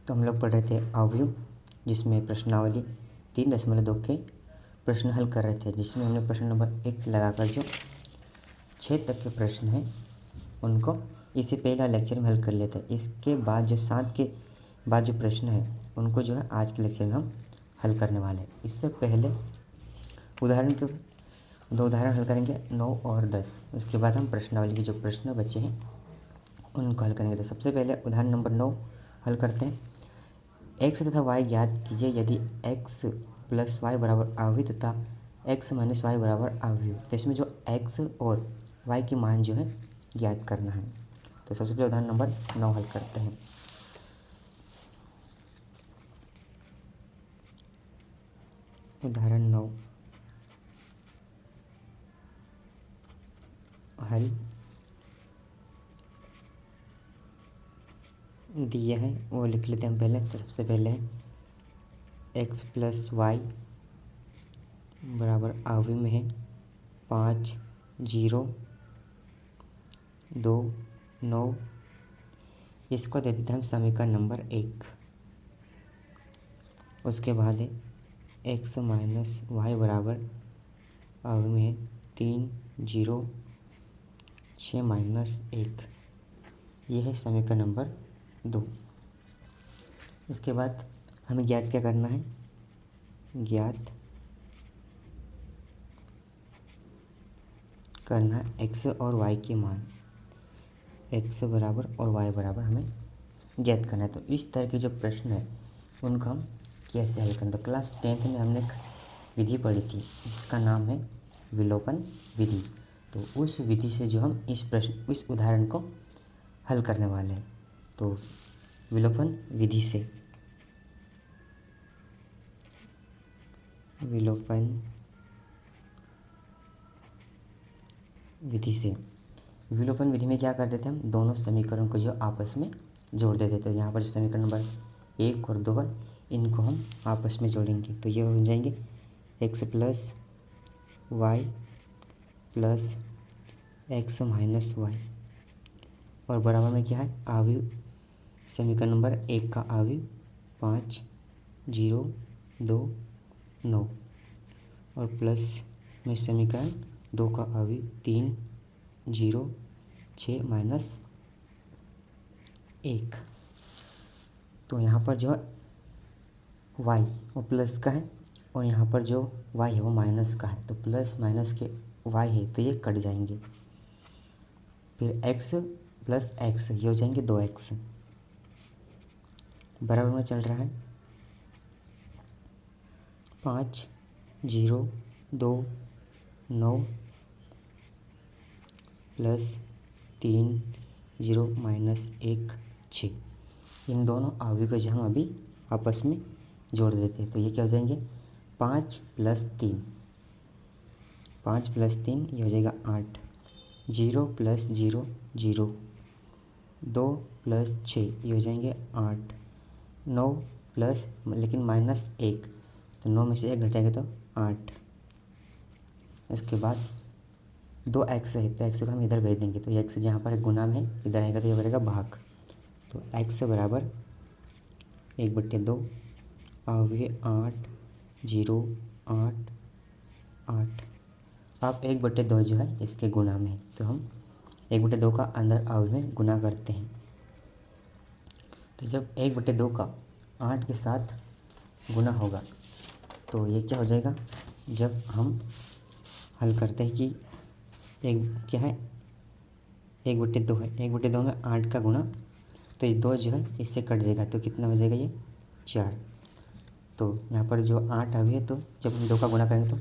तो हम लोग पढ़ रहे थे अवयव, जिसमें प्रश्नावली 3.2 के प्रश्न हल कर रहे थे, जिसमें हमने प्रश्न नंबर 1 से लगाकर जो 6 तक के प्रश्न हैं उनको इससे पहला लेक्चर में हल कर लेते हैं। इसके बाद जो 7 के बाद जो प्रश्न है उनको जो है आज के लेक्चर में हम हल करने वाले हैं। इससे पहले उदाहरण के 2 उदाहरण हल करेंगे, 9 और 10। उसके बाद हम प्रश्नावली के जो प्रश्न बचे हैं उनको हल करेंगे। तो सबसे पहले उदाहरण नंबर 9 हल करते हैं। x तथा y ज्ञात कीजिए यदि x प्लस वाई बराबर अवयव तथा x माइनस वाई बराबर अवयव। तो इसमें जो x और y की मान जो है ज्ञात करना है। तो सबसे पहले उदाहरण नंबर 9 हल करते हैं। उदाहरण 9 हल दिए हैं वो लिख लेते हैं हम पहले। तो सबसे पहले x प्लस वाई बराबर अवयव में है 5, 0, 2, 9। इसको दे देते हैं हम समीकरण नंबर 1। उसके बाद है x माइनस वाई बराबर अवयव में है 3, 0, 6 माइनस 1। यह है समीकरण नंबर 2। इसके बाद हमें ज्ञात क्या करना है, ज्ञात करना है x और y के मान। x बराबर और y बराबर हमें ज्ञात करना है। तो इस तरह के जो प्रश्न है उनको हम कैसे हल करें। तो क्लास 10th में हमने एक विधि पढ़ी थी जिसका नाम है विलोपन विधि। तो उस विधि से जो हम इस उदाहरण को हल करने वाले हैं। तो विलोपन विधि से विलोपन विधि में क्या कर देते हैं, हम दोनों समीकरणों को जो आपस में जोड़ देते थे। यहाँ पर समीकरण नंबर 1 और 2 है, इनको हम आपस में जोड़ेंगे तो ये हो जाएंगे x plus y plus x minus y और बराबर में क्या है अवयव। समीकरण नंबर 1 का अवयव 5, 0, 2, 9 और प्लस में समीकरण 2 का अवयव 3, 0, 6 माइनस 1। तो यहाँ पर जो है y वो प्लस का है और यहाँ पर जो y है वो माइनस का है। तो प्लस माइनस के y है तो ये कट जाएंगे। फिर x प्लस x ये हो जाएंगे 2x। बराबर में चल रहा है 5, 0, 2, 9 प्लस 3, 0 माइनस 1, 6। इन दोनों अवयव को जो हम अभी आपस में जोड़ देते हैं तो ये क्या हो जाएंगे 5 प्लस 3, 5 प्लस 3 ये हो जाएगा 8, 0 प्लस 0, 0, 2 प्लस 6 ये हो जाएंगे 8, 9 प्लस लेकिन माइनस 1 तो 9 में से 1 घटाएंगे तो 8। इसके बाद 2x है तो x को हम इधर भेज देंगे। तो x जहाँ पर गुना में है इधर आएगा तो ये बनेगा भाग। तो x बराबर 1/2 अवयव 8, 0, 8, 8। अब 1/2 जो है इसके गुना में है तो हम 1/2 का अंदर अवयव में गुना करते हैं। तो जब 1/2 का 8 के साथ गुना होगा तो ये क्या हो जाएगा, जब हम हल करते हैं कि एक क्या है 1/2 है, 1/2 में 8 का गुना तो ये 2 जो है इससे कट जाएगा तो कितना हो जाएगा ये 4। तो यहाँ पर जो 8 अवयव है तो जब हम 2 का गुना करेंगे तो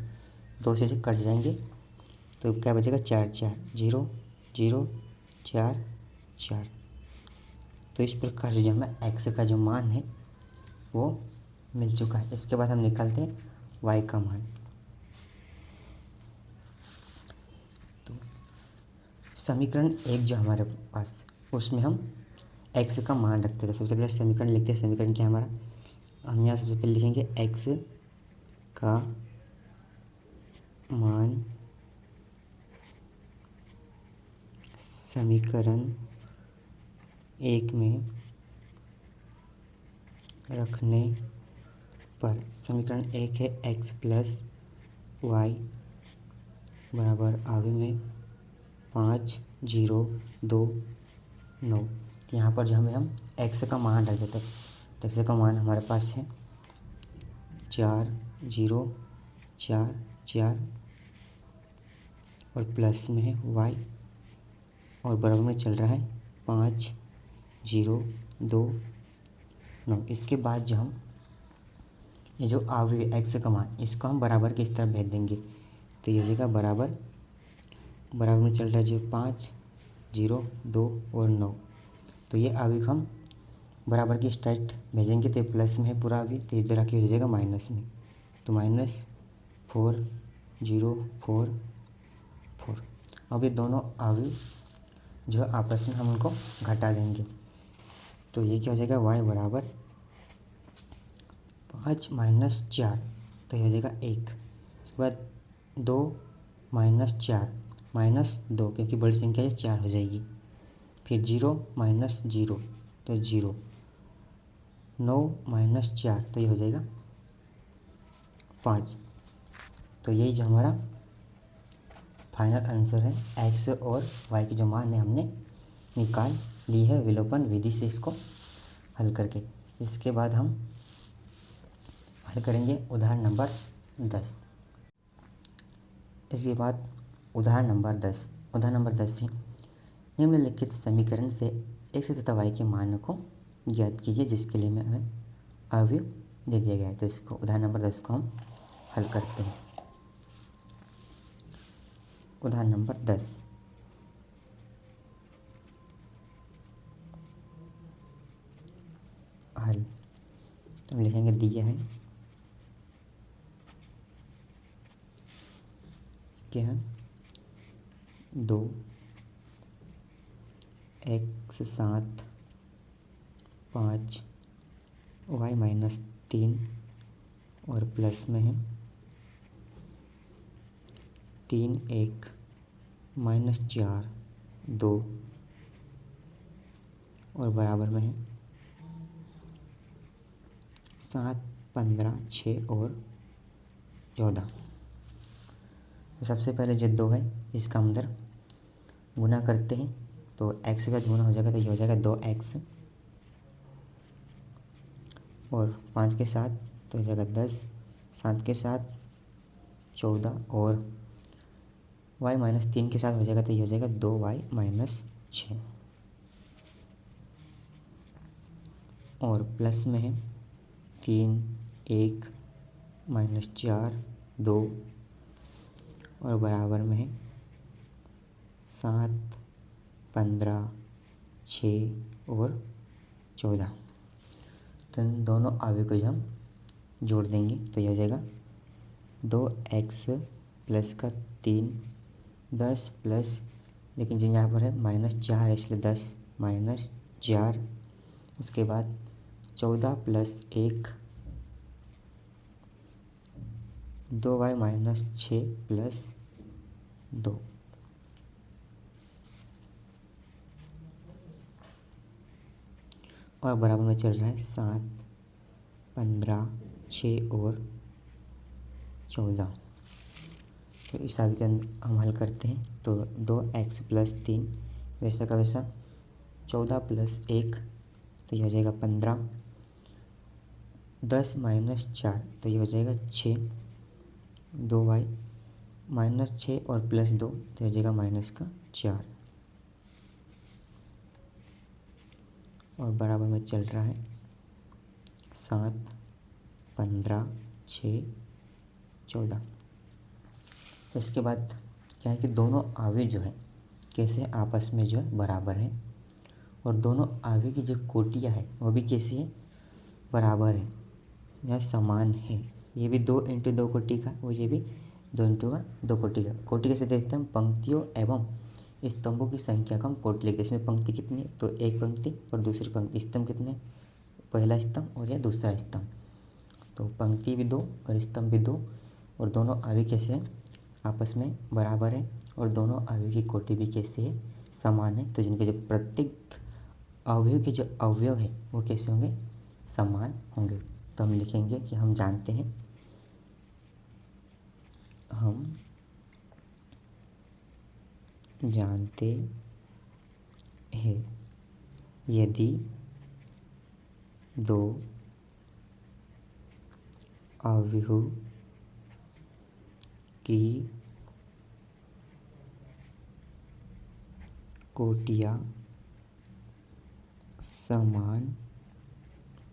2 से कट जाएंगे तो क्या बचेगा 4, 4, 0, 0, 4, 4। तो इस प्रकार से जो हमें x का जो मान है वो मिल चुका है। इसके बाद हम निकालते हैं y का मान। तो समीकरण 1 जो हमारे पास उसमें हम x का मान रखते हैं। तो सबसे पहले समीकरण लिखते हैं। समीकरण क्या है हमारा, हम यहाँ सबसे पहले लिखेंगे x का मान समीकरण 1 में रखने पर समीकरण 1 है x प्लस वाई बराबर आवे में 5 0 2 9। तो यहाँ पर जो हम x का मान रख देते हैं, तो x का मान हमारे पास है 4 0 4 4 और प्लस में है y और बराबर में चल रहा है 5 0 2 9। इसके बाद जो हम ये जो अवयव x का मान इसको हम बराबर की इस तरफ भेज देंगे, तो ये हो जाएगा बराबर में चल रहा है जो 5 0 2 और 9। तो ये अवयव हम बराबर की स्ट्रेट भेजेंगे तो ये प्लस में है पूरा अवयव, तो इधर आके हो जाएगा माइनस में, तो -4 0 4 4। अब ये दोनों अवयव जो आपस में हम उनको घटा देंगे, तो ये क्या हो जाएगा y बराबर 5 - 4, तो ये हो जाएगा 1। इसके बाद 2 - 4 -2 क्योंकि बड़ी संख्या है 4 हो जाएगी, फिर 0 - 0 तो 0, 9 - 4 तो ये हो जाएगा 5। तो यही जो हमारा फाइनल आंसर है, x और y की जो मान है हमने निकाल ली है विलोपन विधि से इसको हल करके। इसके बाद हम हल करेंगे उदाहरण नंबर 10। इसके बाद उदाहरण नंबर 10 से निम्नलिखित समीकरण से x तथा y के मान को ज्ञात कीजिए जिसके लिए हमें अवयव दे दिया गया है। तो इसको उदाहरण नंबर 10 को हम हल करते हैं। उदाहरण नंबर 10, हल हम लिखेंगे दिया है क्या है 2 x 7 5 y -3 और प्लस में है 3 1 -4 2 और बराबर में है 7 15 6 और 14। तो सबसे पहले जो 2 है इसका हम अंदर गुना करते हैं, तो x का गुना हो जाएगा तो ये हो जाएगा 2x और 5 के साथ तो हो जाएगा 10, 7 के साथ 14 और y -3 के साथ हो जाएगा तो ये हो जाएगा 2y - 6 और प्लस में है 3 1 -4 2 और बराबर में है 7 15 6 और 14। तो इन दोनों अवयव को हम जोड़ देंगे तो ये हो जाएगा 2x प्लस का 3 10 प्लस, लेकिन जो यहाँ पर है -4 है इसलिए 10 -4। उसके बाद 14 प्लस 1 2y - 6 प्लस 2 और बराबर में चल रहा है 7 15 6 और 14। तो इस अवयव के हम हल करते हैं, तो 2x प्लस 3 वैसा का वैसा 14 प्लस 1 तो ये हो जाएगा 15, 10 - 4 तो ये हो जाएगा 6, 2y -6 और प्लस 2 तो हो जाएगा -4 और बराबर में चल रहा है 7 15 6 14। इसके बाद क्या है कि दोनों अवयव जो है कैसे आपस में जो है बराबर है और दोनों अवयव की जो कोटियाँ है वो भी कैसी है बराबर है या समान है। ये भी 2 × 2 कोटि का और ये भी 2 × 2 कोटि का। कोटि कैसे देखते हैं हम पंक्तियों एवं स्तंभों की संख्या का हम कोटि लिखते हैं। इसमें पंक्ति कितनी है तो एक पंक्ति और दूसरी पंक्ति, स्तंभ कितने पहला स्तंभ और या दूसरा स्तंभ, तो पंक्ति भी 2 और स्तंभ भी 2 और दोनों अवयव कैसे हैं आपस में बराबर है और दोनों अवयव की कोटि भी कैसे है समान है। तो जिनके जो प्रत्येक अवयव के जो अवयव है वो कैसे होंगे समान होंगे। तो हम लिखेंगे कि हम जानते हैं यदि दो अवयवों की कोटियाँ समान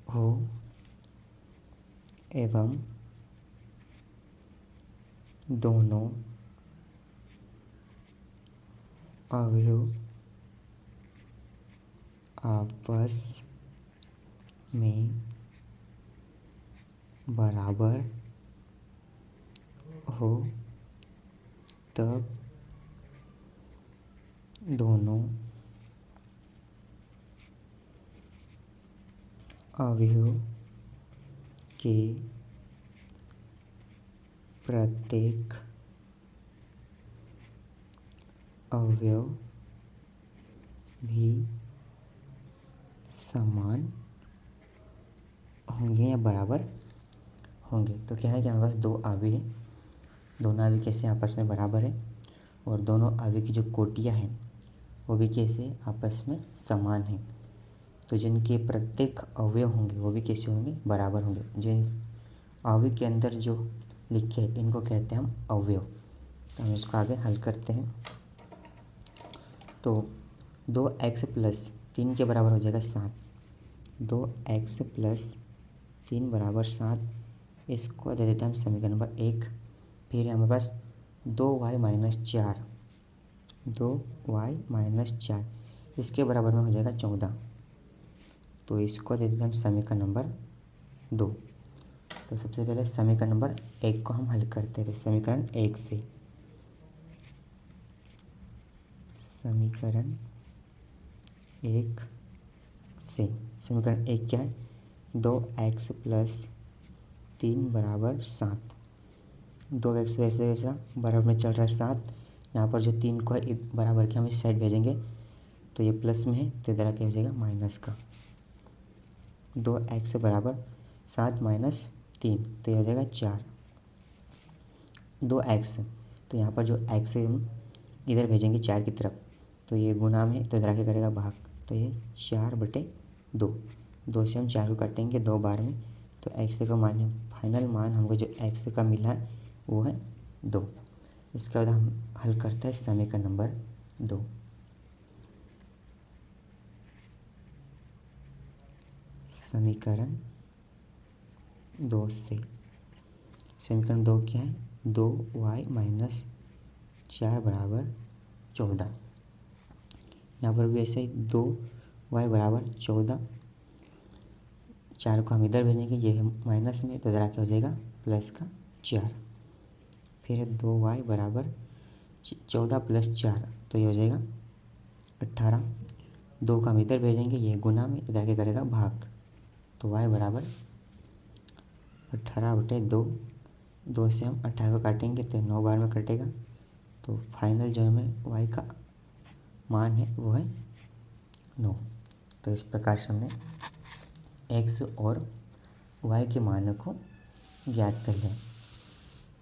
हो एवं दोनों अवयव आपस में बराबर हो, तब दोनों अवयव के प्रत्येक अवयव भी समान होंगे या बराबर होंगे। तो क्या है कि हमारे पास दो अवयव हैं, दोनों अवयव कैसे आपस में बराबर है और दोनों अवयव की जो कोटियाँ हैं वो भी कैसे आपस में समान हैं। तो जिनके प्रत्येक अवयव होंगे वो भी कैसे होंगे, बराबर होंगे। जिन अवयव के अंदर जो लिखे हैं इनको कहते हैं हम अवयव। तो हम इसको आगे हल करते हैं। तो 2x + 3 के बराबर हो जाएगा 7। 2x + 3 = 7। इसको दे देते हैं हम समीकरण नंबर 1। फिर हमारे पास 2y - 4, 2y - 4 इसके बराबर में हो जाएगा 14। तो इसको दे देते हैं हम समीकरण नंबर 2। तो सबसे पहले समीकरण नंबर 1 को हम हल करते हैं। तो समीकरण 1 से समीकरण 1 क्या है, 2x + 3 = 7। 2x वैसे वैसा बराबर में चल रहा है 7। यहाँ पर जो 3 को है बराबर के हम इस साइड भेजेंगे तो ये प्लस में है, तो इधर क्या हो जाएगा माइनस का। 2x = 7 - 3 तो ये हो जाएगा 4। 2x तो यहाँ पर जो x है हम इधर भेजेंगे 4 की तरफ, तो ये गुना में, तो इधर आके करेगा भाग, तो ये 4/2। 2 से हम 4 को काटेंगे 2 बार में, तो x का मान, फाइनल मान हमको जो x का मिला है वो है 2। इसके बाद हम हल करते हैं समीकरण नंबर 2। समीकरण 2 से समीकरण 2 क्या है, 2y - 4 = 14। यहाँ पर भी ऐसे ही 2y = 14। 4 को हम इधर भेजेंगे, ये है माइनस में, तो इधर आके हो जाएगा प्लस का 4। फिर 2y = 14 + 4 तो ये हो जाएगा 18। 2 को हम इधर भेजेंगे, ये गुना में, इधर आके करेगा भाग, तो y = 18/2। 2 से हम 18 को काटेंगे तो 9 बार में कटेगा, तो फाइनल जो हमें y का मान है वो है 9। तो इस प्रकार से हमने x और y के मानों को ज्ञात कर लिया।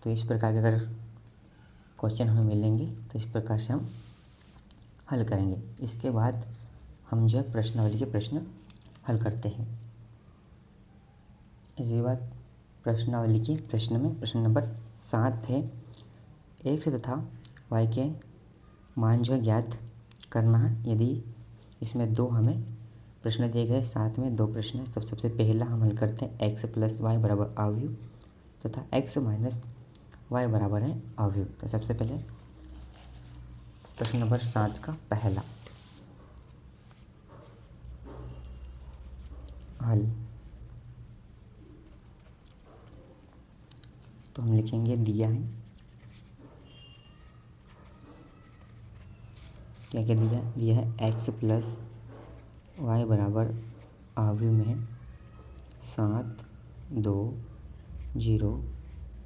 तो इस प्रकार के अगर क्वेश्चन हमें मिलेंगे तो इस प्रकार से हम हल करेंगे। इसके बाद हम जो है प्रश्नावली के प्रश्न हल करते हैं। इसके बाद प्रश्नावली के प्रश्न में प्रश्न नंबर 7 है, x तथा y के मान जो है ज्ञात करना है। यदि इसमें 2 हमें प्रश्न दिए गए, 7 में 2 प्रश्न है, तो सबसे पहला हम हल करते हैं x + y = अवयव तथा x - y बराबर है अवयव। तो सबसे पहले प्रश्न नंबर 7 का पहला हल, तो हम लिखेंगे दिया है, क्या क्या दिया है, x + y = अवयव में 7, 2, 0,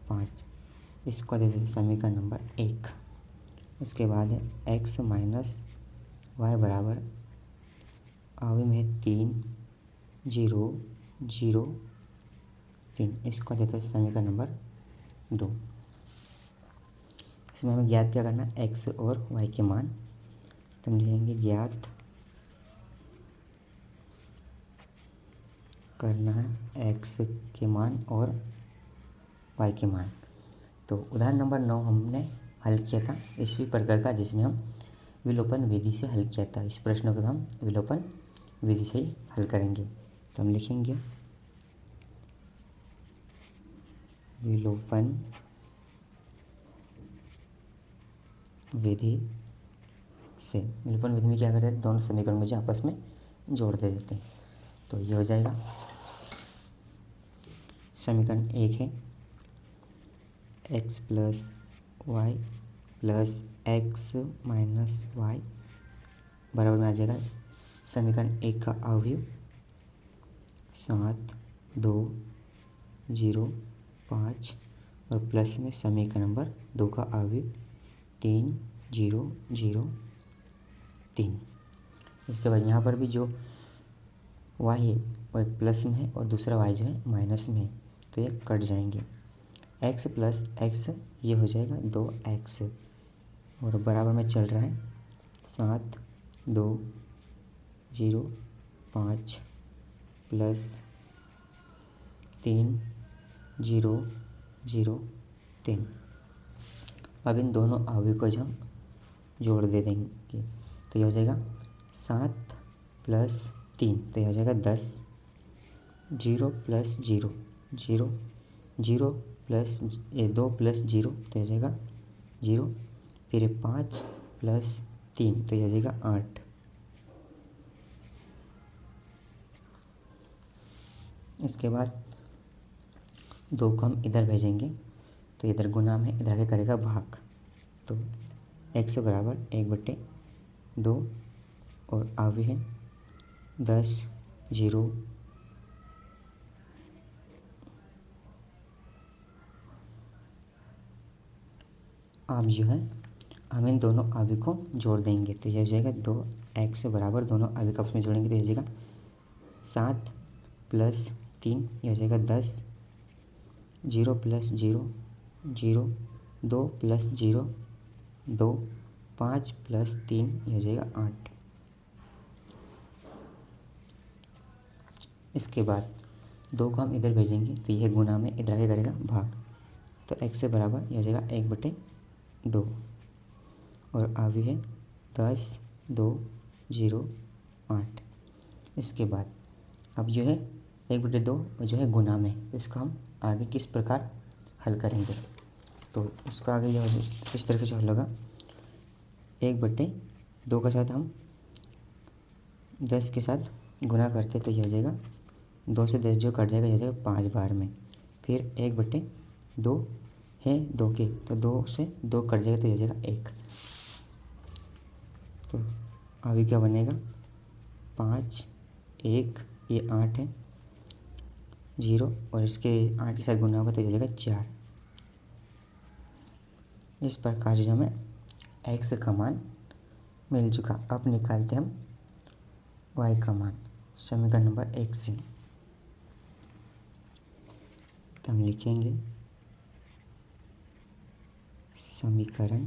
5। इसको दे देते समीकरण नंबर 1। उसके बाद है x - y = अवयव में 3, 0, 0 3, इसको देते हैं समीकरण नंबर 2। इसमें हमें ज्ञात क्या करना है, एक्स और वाई के मान। तो हम लिखेंगे ज्ञात करना है एक्स के मान और वाई के मान। तो उदाहरण नंबर 9 हमने हल किया था इसी प्रकार का, जिसमें हम विलोपन विधि से हल किया था। इस प्रश्न को हम विलोपन विधि से ही हल करेंगे। तो हम लिखेंगे विलोपन विधि से। विलोपन विधि में क्या करते हैं, दोनों समीकरण मुझे आपस में जोड़ दे देते हैं। तो ये हो जाएगा समीकरण 1 है x plus y plus x minus y बराबर में आ जाएगा समीकरण 1 का अवयव 7 2 0 5 और प्लस में समीकरण नंबर 2 का अवयव 3 0 0 3। इसके बाद यहाँ पर भी जो y है वो एक प्लस में है और दूसरा y जो है माइनस में है, तो ये कट जाएंगे। x प्लस x ये हो जाएगा 2x और बराबर में चल रहा है 7 2 0 5 प्लस 3 0 0 3। अब इन दोनों अवयव को हम जोड़ दे देंगे, तो ये हो जाएगा 7 प्लस 3, तो ये हो जाएगा 10। 0 प्लस 0 0 0 प्लस 2 प्लस 0, तो ये हो जाएगा 0। फिर 5 प्लस 3, तो ये हो जाएगा 8। इसके बाद 2 को हम इधर भेजेंगे, तो इधर गुना में इधर आगे करेगा भाग। तो x बराबर 1/2 और अवयव है 10 0 अब जो है हम इन दोनों अवयव को जोड़ देंगे, तो यह हो जाएगा 2x बराबर दोनों अवयव को आपस में जोड़ेंगे तो यह हो जाएगा 7 प्लस 3, यह हो जाएगा 10। 0 प्लस 0 0 2 प्लस 0 2 5 प्लस 3, यह हो जाएगा 8। इसके बाद 2 को हम इधर भेजेंगे, तो यह गुना में इधर आगे करेगा भाग। तो x से बराबर यह हो जाएगा 1/2 और अवयव है 10 2 0 8। इसके बाद अब जो है 1/2 जो है गुना में, तो इसको हम आगे किस प्रकार हल करेंगे। तो इसको आगे यह इस तरीके से हल होगा 1/2 के साथ हम 10 के साथ गुना करते तो यह हो जाएगा 2 से 10 जो कट जाएगा, यह हो जाएगा 5 बार में। फिर 1/2 है 2 के, तो 2 से 2 कट जाएगा तो यह हो जाएगा 1। तो अभी क्या बनेगा 5 1, ये 8 है 0 और इसके 8 के साथ गुना होगा तो यह हो जाएगा 4। इस प्रकार से हमें x का मान मिल चुका। अब निकालते हम y का मान समीकरण नंबर 1 से। तो हम लिखेंगे समीकरण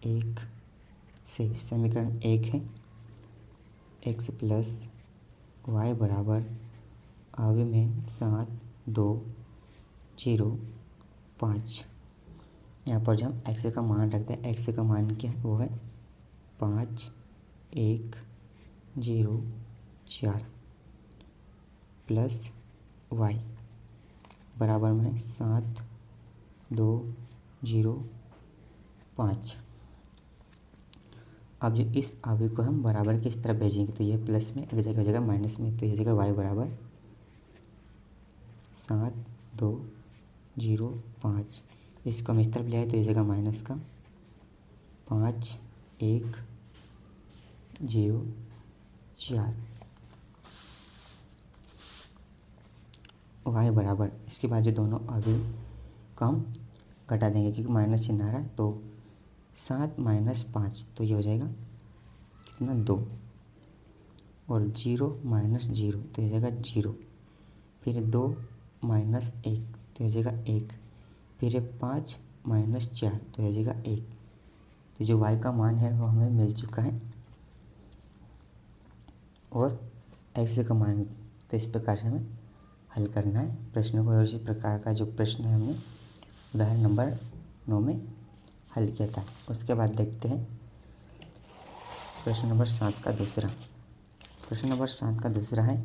1 से। समीकरण 1 है x प्लस वाई बराबर अवयव में 7 2 0 5। यहाँ पर जब हम x का मान रखते हैं, x का मान क्या है, वो है 5 1 0 4 प्लस y बराबर में 7 2 0 5। अब जो इस अवयव को हम बराबर की इस तरफ भेजेंगे, तो यह प्लस में अगर जगह जगह माइनस में, तो यह जगह y बराबर 7 2 0 5। इसको हम इस तरफ ले आए तो यह जगह माइनस का 5 1 0 4 y बराबर। इसके बाद जो दोनों अवयव को हम घटा देंगे क्योंकि माइनस चिन्ह आ रहा है, तो 7 माइनस 5, तो ये हो जाएगा कितना 2 और 0 माइनस 0, तो ये हो जाएगा 0। फिर 2 माइनस 1 तो हो जाएगा 1, फिर 5 माइनस 4 तो हो जाएगा 1। तो जो y का मान है वो हमें मिल चुका है और x का मान। तो इस प्रकार से हमें हल करना है प्रश्न को। और इसी प्रकार का जो प्रश्न है हमने उदाहरण नंबर 9 में हल किया था। उसके बाद देखते हैं प्रश्न नंबर 7 का दूसरा। प्रश्न नंबर 7 का दूसरा है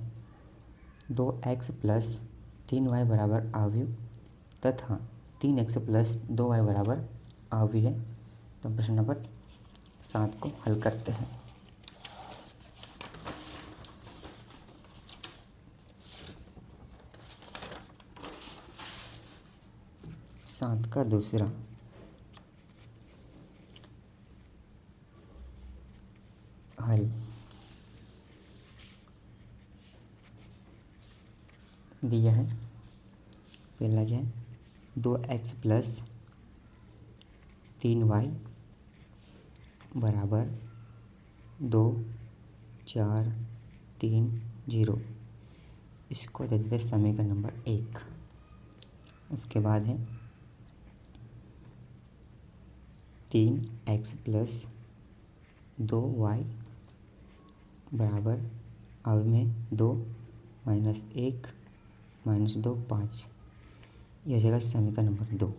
2x प्लस 3y बराबर अवयव तथा 3x प्लस 2y बराबर अवयव है। तो प्रश्न नंबर 7 को हल करते हैं। सात का दूसरा हल दिया है। पहला क्या है 2x प्लस 3y बराबर 2 4 3 0। इसको दे देते समीकरण नंबर 1। उसके बाद है 3x प्लस 2y बराबर अब में 2 माइनस 1 माइनस 2 5। यह हो जाएगा समीकरण नंबर 2।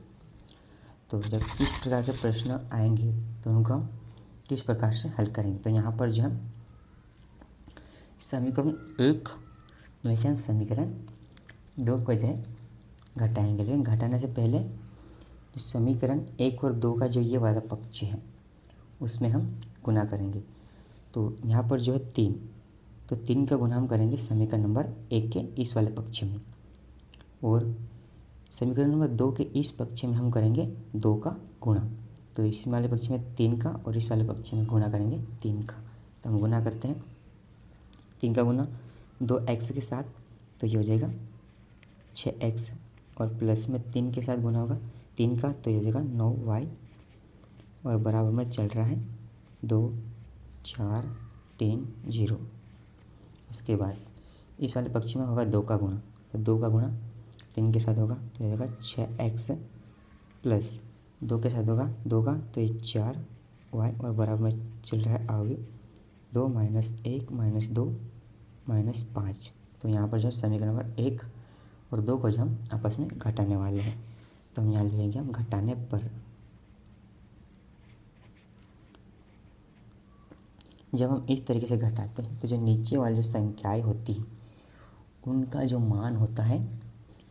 तो जब इस प्रकार के प्रश्न आएंगे तो उनको हम किस प्रकार से हल करेंगे। तो यहाँ पर जो हम समीकरण 1 में से हम समीकरण 2 को जो है घटाएंगे। लेकिन घटाने से पहले जो समीकरण 1 और 2 का जो ये वाला पक्ष है उसमें हम गुना करेंगे। तो यहाँ पर जो है 3, तो 3 का गुना हम करेंगे समीकरण नंबर 1 के इस वाले पक्ष में, और समीकरण नंबर 2 के इस पक्ष में हम करेंगे 2 का गुणा। तो इस वाले पक्ष में 3 का और इस वाले पक्ष में गुणा करेंगे 3 का। तो हम गुना करते हैं 3 का गुना 2x के साथ, तो ये हो जाएगा 6x, और प्लस में 3 के साथ गुना होगा 3 का, तो ये हो जाएगा 9y, और बराबर में चल रहा है 2 4 3 0। उसके बाद इस वाले पक्ष में होगा 2 का गुणा, तो 2 का गुणा 3 के साथ होगा तो हो जाएगा 6x, प्लस 2 के साथ होगा 2 का, तो ये 4y, और बराबर में चल रहा है अवयव 2 माइनस 1 माइनस 2 माइनस 5। तो यहाँ पर जो है समीकरण नंबर 1 और 2 को जो हम आपस में घटाने वाले हैं। तो हम यहाँ लिखेंगे हम घटाने पर। जब हम इस तरीके से घटाते हैं तो जो नीचे वाली जो संख्याएं होती हैं उनका जो मान होता है,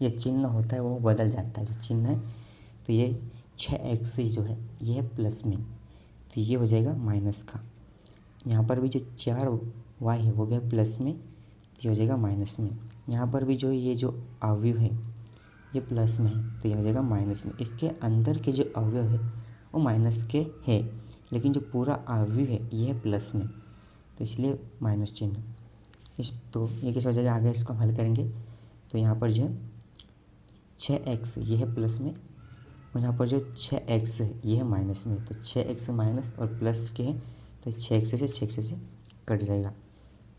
ये चिन्ह होता है, वो बदल जाता है। जो चिन्ह है तो ये 6x जो है ये है प्लस में, तो ये हो जाएगा माइनस का। यहाँ पर भी जो 4y है वो भी है प्लस में, तो ये हो जाएगा माइनस में। यहाँ पर भी जो ये जो अवयव है ये प्लस में है, तो ये हो जाएगा माइनस में। इसके अंदर के जो अवयव है वो माइनस के है, लेकिन जो पूरा अवयव है ये है प्लस में, तो इसलिए माइनस चिन्ह। तो ये कैसे हो जाएगा, आगे इसको हल करेंगे। तो यहाँ पर जो है 6x ये है प्लस में, और यहाँ पर जो 6x है ये है माइनस में। तो 6x माइनस और प्लस के है, तो 6x से 6x से कट जाएगा।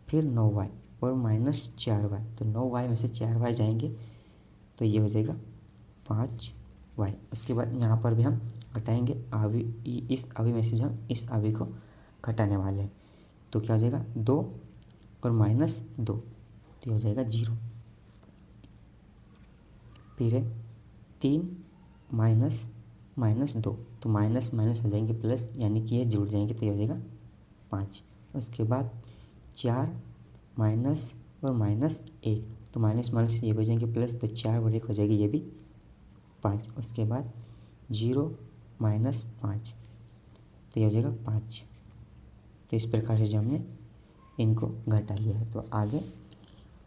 फिर 9y और माइनस 4y, तो 9y में से 4y जाएंगे, तो ये हो जाएगा 5y। उसके बाद यहाँ पर भी हम घटाएंगे अवयव, इस अवयव में से जो हम इस अवयव को घटाने वाले हैं। तो क्या हो जाएगा 2 और माइनस 2, तो ये हो जाएगा 0। फिर है 3 माइनस माइनस 2, तो माइनस माइनस हो जाएंगे प्लस, यानी कि ये जुड़ जाएंगे, तो ये हो जाएगा 5। उसके बाद 4 माइनस और माइनस 1, तो माइनस माइनस ये हो जाएंगे प्लस, तो 4 और 1 हो जाएगी ये भी 5। उसके बाद 0 माइनस 5, तो ये हो जाएगा 5। तो इस प्रकार से जो हमने इनको घटा लिया है, तो आगे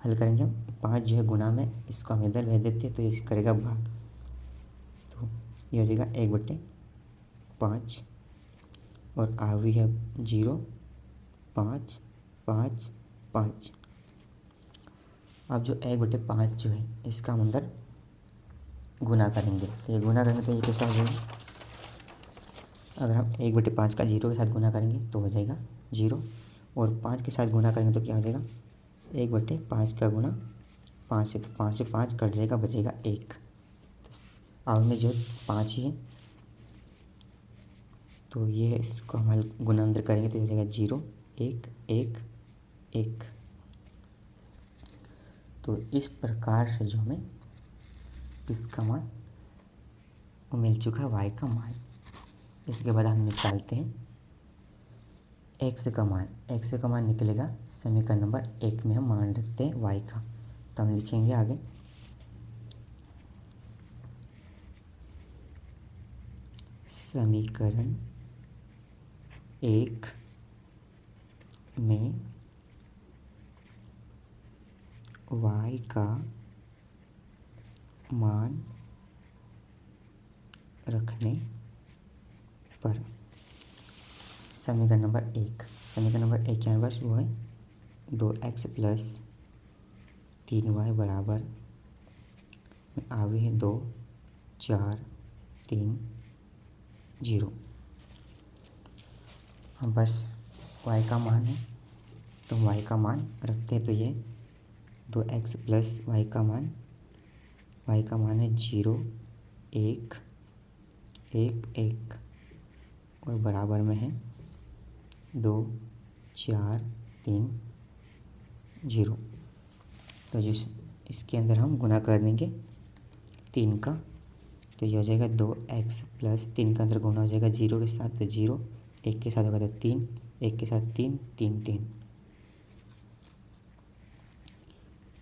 हल करेंगे हम। 5 जो है गुना में, इसको हम इधर भेज देते हैं तो ये करेगा भाग, तो ये हो जाएगा 1/5, और आवी है 0 5 5 5। अब जो 1/5 जो है इसका हम अंदर गुना करेंगे, तो ये गुना करेंगे तो ये कैसा हो जाएगा, अगर हम 1/5 का 0 के साथ गुना करेंगे तो हो जाएगा 0, और 5 के साथ गुना करेंगे तो क्या हो जाएगा 1/5 का गुना 5 से, तो 5 से 5 कट जाएगा, बचेगा 1। तो अब में जो 5 ही है, तो ये इसको हम गुना अंदर करेंगे तो हो जाएगा 0 1 1 1। तो इस प्रकार से जो हमें किसका मान मिल चुका है, y का मान। इसके बाद हम निकालते हैं x का मान। x का मान निकलेगा समीकरण नंबर 1 में हम मान रखते हैं y का। तो हम लिखेंगे आगे समीकरण 1 में y का मान रखने पर समीकरण नंबर 1 के अनुवर्ष वो है 2x प्लस 3y बराबर में आगे है 2 4 3 0। हम बस y का मान है तो y का मान रखते हैं, तो ये 2x प्लस y का मान है 0 1 1 1 और बराबर में है 2 4 3 0। तो इसके अंदर हम गुना कर देंगे 3 का, तो ये हो जाएगा 2x प्लस 3 का अंदर गुना हो जाएगा 0 के साथ, तो 0 1 के साथ होगा तो 3 1 के साथ 3 3 3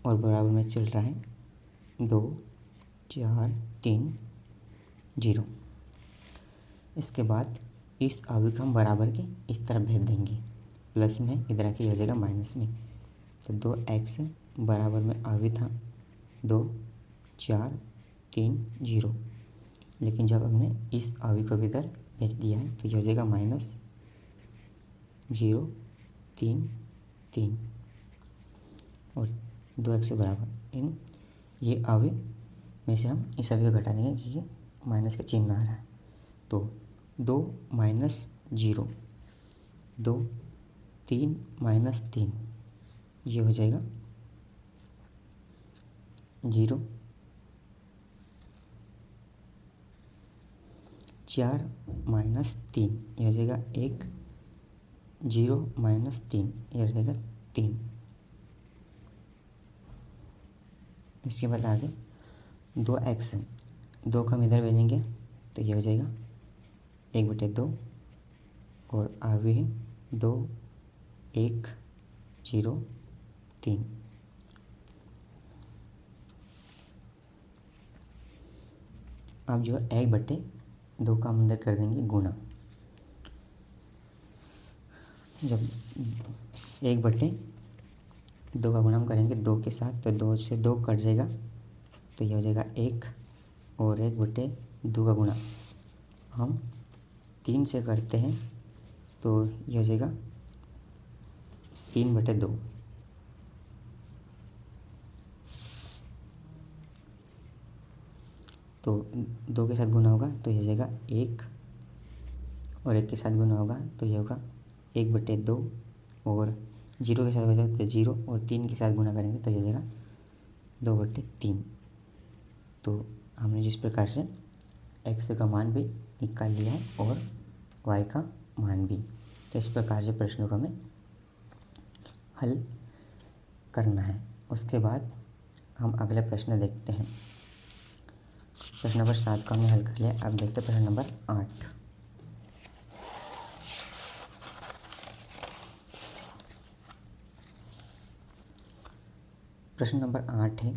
और बराबर में चल रहा है 2 4 3 0। इसके बाद इस अवयव को हम बराबर के इस तरफ भेज देंगे, प्लस में इधर आके हो जाएगा माइनस में। तो 2x बराबर में अवयव था 2 4 3 0, लेकिन जब हमने इस अवयव को इधर भेज दिया है तो ये हो जाएगा माइनस 0 3 3 और 2x बराबर इन ये अवयव में से हम इस अवयव को घटा देंगे क्योंकि माइनस का चिन्ह आ रहा है। तो 2 माइनस 0 2 3 माइनस 3 ये हो जाएगा 0 4 माइनस 3 ये हो जाएगा 1 0 माइनस 3 ये हो जाएगा 3। इसके बाद आगे 2x 2 को हम इधर भेजेंगे तो ये हो जाएगा 1/2 और आगे है 2 1 0 3। अब जो 1/2 का हम अंदर कर देंगे गुना। जब 1/2 का गुना हम करेंगे 2 के साथ, तो 2 से 2 कट जाएगा तो ये हो जाएगा 1 और 1/2 का गुना हम 3 से करते हैं तो ये हो जाएगा 3/2। तो 2 के साथ गुना होगा तो ये हो जाएगा 1 और 1 के साथ गुना होगा तो ये होगा 1/2 और 0 के साथ हो जाएगा तो 0 और 3 के साथ गुना करेंगे तो ये हो जाएगा 2/3। तो हमने जिस प्रकार से x का मान भी निकाल लिया है और y का मान भी, तो इस प्रकार से प्रश्नों को हमें हल करना है। उसके बाद हम अगला प्रश्न देखते हैं। प्रश्न नंबर 7 का हमने हल कर लिया। अब देखते हैं प्रश्न नंबर 8। प्रश्न नंबर 8 है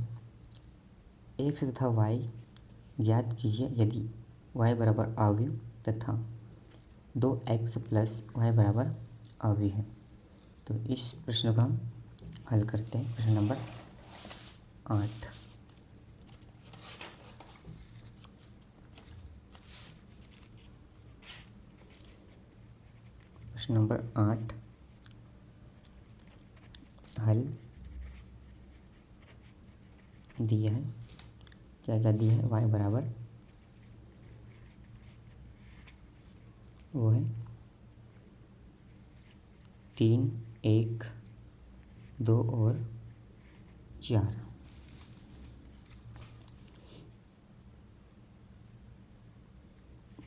x तथा y ज्ञात कीजिए यदि y बराबर अवयव तथा 2x प्लस y बराबर अवयव है। तो इस प्रश्न को हम हल करते हैं। प्रश्न नंबर 8। प्रश्न नंबर 8 हल दिया है। क्या क्या दिया है? y बराबर वो है 3 1 2 और 4।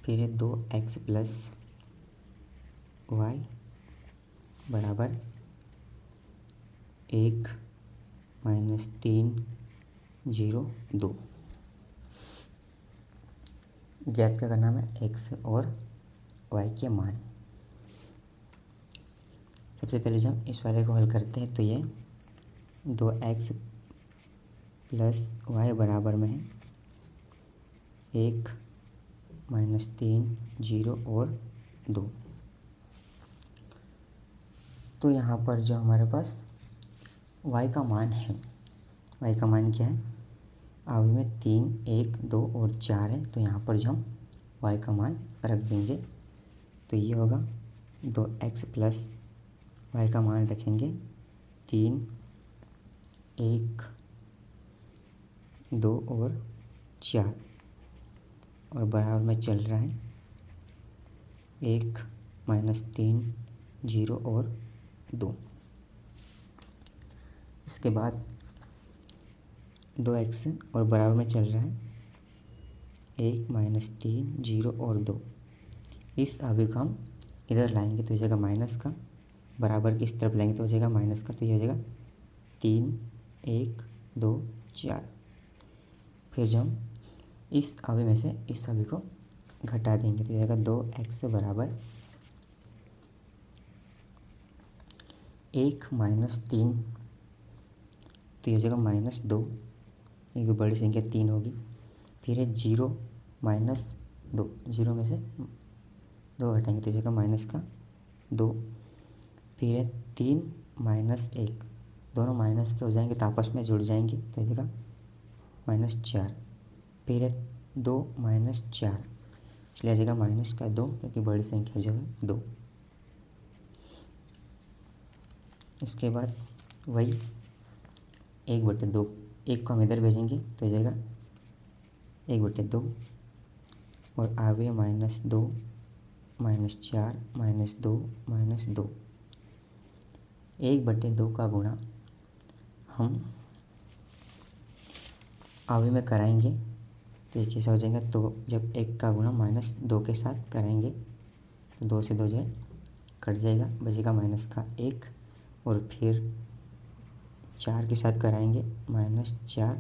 फिर 2x प्लस वाई बराबर 1 माइनस 3 0 2। ज्ञात क्या करना है, x और y के मान। सबसे पहले जब इस वाले को हल करते हैं तो ये 2x प्लस वाई बराबर में है 1 माइनस 3 0 और 2। तो यहाँ पर जो हमारे पास y का मान है, y का मान क्या है, आगे में 3 1 2 और 4 है, तो यहाँ पर जो हम y का मान रख देंगे तो ये होगा 2x प्लस y का मान रखेंगे 3 1 2 और 4 और बराबर में चल रहा है 1 माइनस 3 0 और 2। इसके बाद 2x और बराबर में चल रहा है 1 माइनस 3 0 और 2। इस अभी को हम इधर लाएंगे तो हो जाएगा माइनस का, बराबर की इस तरफ लाएंगे तो हो जाएगा माइनस का, तो ये हो जाएगा 3 1 2 4। फिर जब हम इस अभी में से इस अभी को घटा देंगे तो हो जाएगा 2x बराबर 1 माइनस 3, तो ये हो जाएगा माइनस 2, एक बड़ी संख्या 3 होगी। फिर है 0 माइनस 2, 0 में से 2 घटाएंगे तो हो जाएगा माइनस का 2। फिर है 3 माइनस 1, दोनों माइनस के हो जाएंगे तो आपस में जुड़ जाएंगे तो हो जाएगा माइनस 4। फिर है 2 माइनस 4, इसलिए आ जाएगा माइनस का 2, क्योंकि बड़ी संख्या जो है 2। इसके बाद वही 1/2, 1 को हम इधर भेजेंगे तो हो जाएगा 1/2 और आगे माइनस 2 माइनस 4 माइनस 2 माइनस 2। 1/2 का गुणा हम आगे में कराएंगे तो एक ऐसा हो जाएगा, तो जब 1 का गुणा माइनस 2 के साथ कराएंगे तो 2 से 2 जो है कट जाएगा, बचेगा माइनस का 1। और फिर 4 के साथ कराएंगे माइनस 4,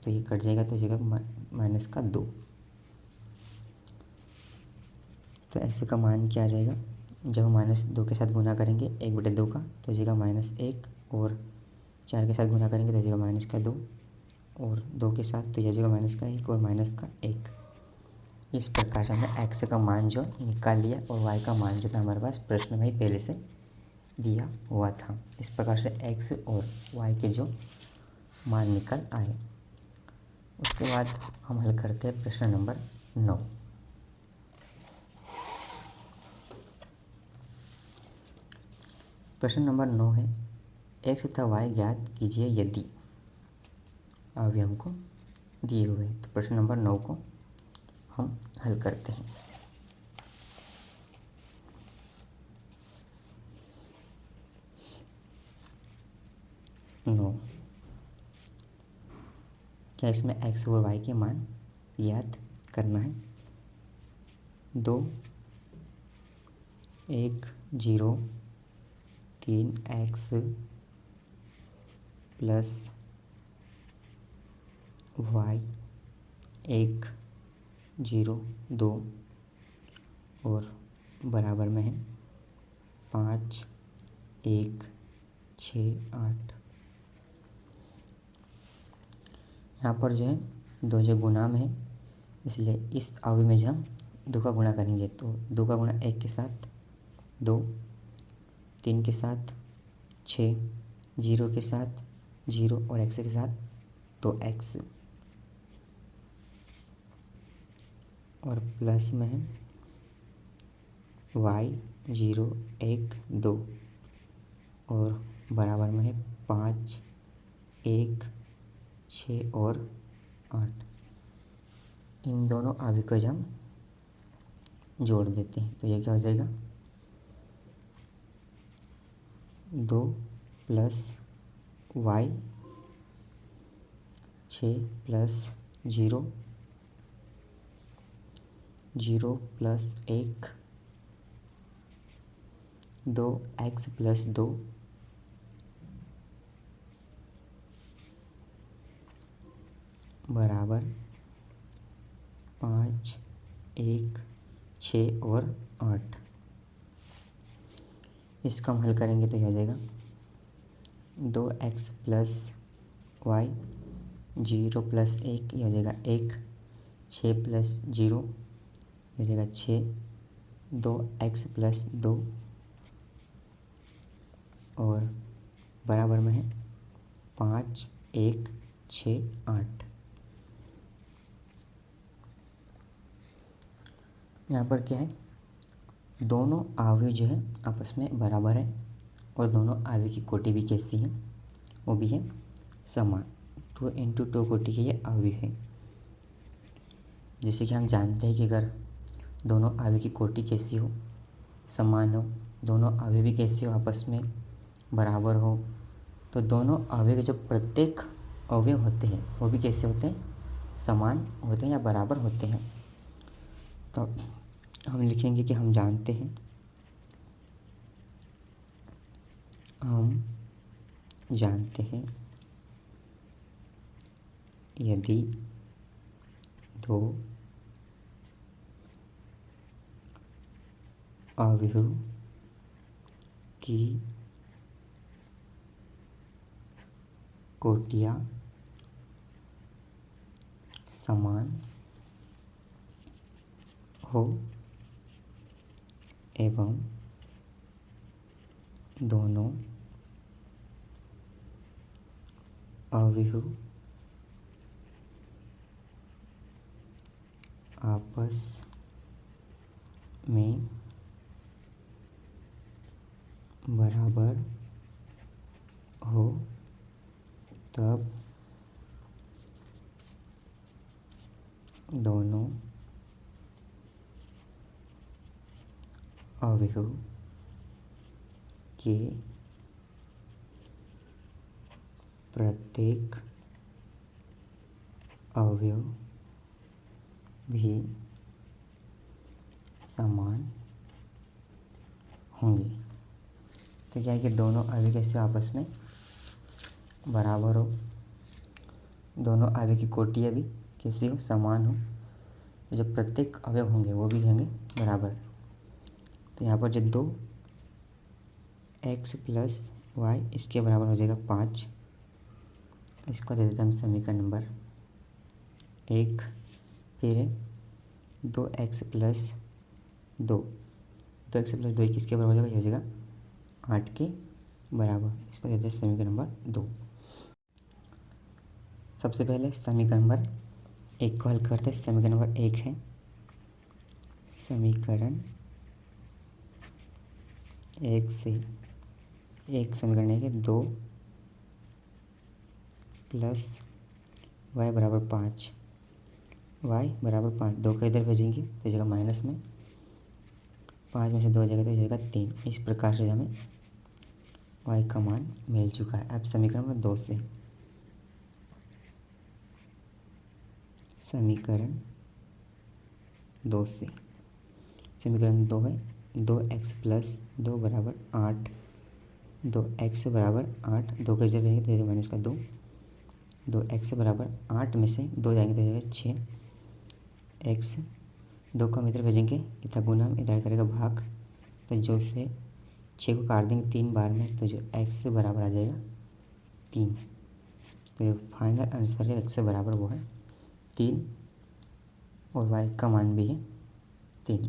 तो ये कट जाएगा तो हो जाएगा माइनस का 2। तो ऐसे का मान क्या आ जाएगा, जब माइनस 2 के साथ गुना करेंगे 1/2 का तो हो जाएगा माइनस 1, और 4 के साथ गुना करेंगे तो हो जाएगा माइनस का 2, और 2 के साथ तो हो जाएगा माइनस का 1 और माइनस का 1। इस प्रकार से हमने x का मान जो निकाल लिया और y का मान जो था हमारे पास प्रश्न में ही पहले से दिया हुआ था। इस प्रकार से x और y के जो मान निकल आए। उसके बाद हम हल करते हैं प्रश्न नंबर 9। प्रश्न नंबर 9 है, x तथा y ज्ञात कीजिए यदि अभी हमको दिए हुए। तो प्रश्न नंबर 9 को हम हल करते हैं। क्या इसमें x और y के मान याद करना है। 2 1 0 3x प्लस y 1 0 2 और बराबर में है 5 1 6 8। यहाँ पर जो है 2 जो गुणा में है, इसलिए इस अवधि में जब हम 2 का गुणा करेंगे तो 2 का गुणा 1 के साथ 2, 3 के साथ 6, 0 के साथ 0 और x के साथ 2x, और प्लस में है y 0 1 2 और बराबर में है 5 1 6 और 8। इन दोनों अभिकज हम जोड़ देते हैं तो ये क्या हो जाएगा 2 plus y 6 plus 0 0 plus 1 2x plus 2 बराबर 5 1 6 और 8। इसका हम हल करेंगे तो यह आ जाएगा 2x प्लस वाई 0 प्लस 1 यह हो जाएगा 1 6 प्लस 0 यह हो जाएगा 6 2x प्लस 2 और बराबर में है 5 1 6 8। यहाँ पर क्या है, दोनों अवयव जो है आपस में बराबर है और दोनों अवयव की कोटि भी कैसी है, वो भी है समान। 2 इंटू 2 कोटि के ये अवयव है। जैसे कि हम जानते हैं कि अगर दोनों अवयव की कोटि कैसी हो, समान हो, दोनों अवयव भी कैसे हो, आपस में बराबर हो, तो दोनों अवयव के जो प्रत्येक अवयव होते हैं वो भी कैसे होते हैं, समान होते हैं या बराबर होते हैं। तो हम लिखेंगे कि हम जानते हैं, यदि दो अवयव की कोटियाँ समान हो एवं दोनों अवयव आपस में बराबर हो, तब दोनों अवयव के प्रत्येक अवयव भी समान होंगे। तो क्या है कि दोनों अवयव कैसे आपस में बराबर हो, दोनों अवयव की कोटियाँ भी कैसी हो, समान हो, तो जो प्रत्येक अवयव होंगे वो भी होंगे बराबर। तो यहाँ पर जो 2x प्लस वाई इसके बराबर हो जाएगा 5। इसको दे देते हैं हम समीकरण नंबर 1। फिर 2x प्लस 2 किसके बराबर हो जाएगा, ये हो जाएगा 8 के बराबर। इसको देते हैं समीकरण नंबर 2। सबसे पहले समीकरण नंबर 1 को हल करते हैं। समीकरण नंबर 1 है समीकरण 1 से एक समीकरण है कि 2 प्लस वाई बराबर 5, वाई बराबर 5, 2 को इधर भेजेंगे तो जगह माइनस में 5 में से 2 जगह तो जाएगा 3। इस प्रकार से हमें वाई का मान मिल चुका है। अब समीकरण नंबर 2 से समीकरण 2 है 2x प्लस 2 बराबर 8, 2x बराबर 8, 2 को इधर भेजेंगे तो माइनस का 2, 2x बराबर 8 में से 2 जाएंगे तो जाएगा 6, x 2 को हम इधर भेजेंगे, इतना गुना हम इधर करेगा भाग, तो जो से 6 को काट देंगे 3 बार में, तो जो x बराबर आ जाएगा 3। तो जो फाइनल आंसर है x बराबर वो है 3 और y का मान भी है 3।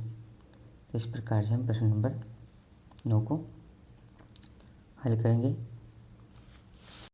तो इस प्रकार से हम प्रश्न नंबर 9 को हल करेंगे।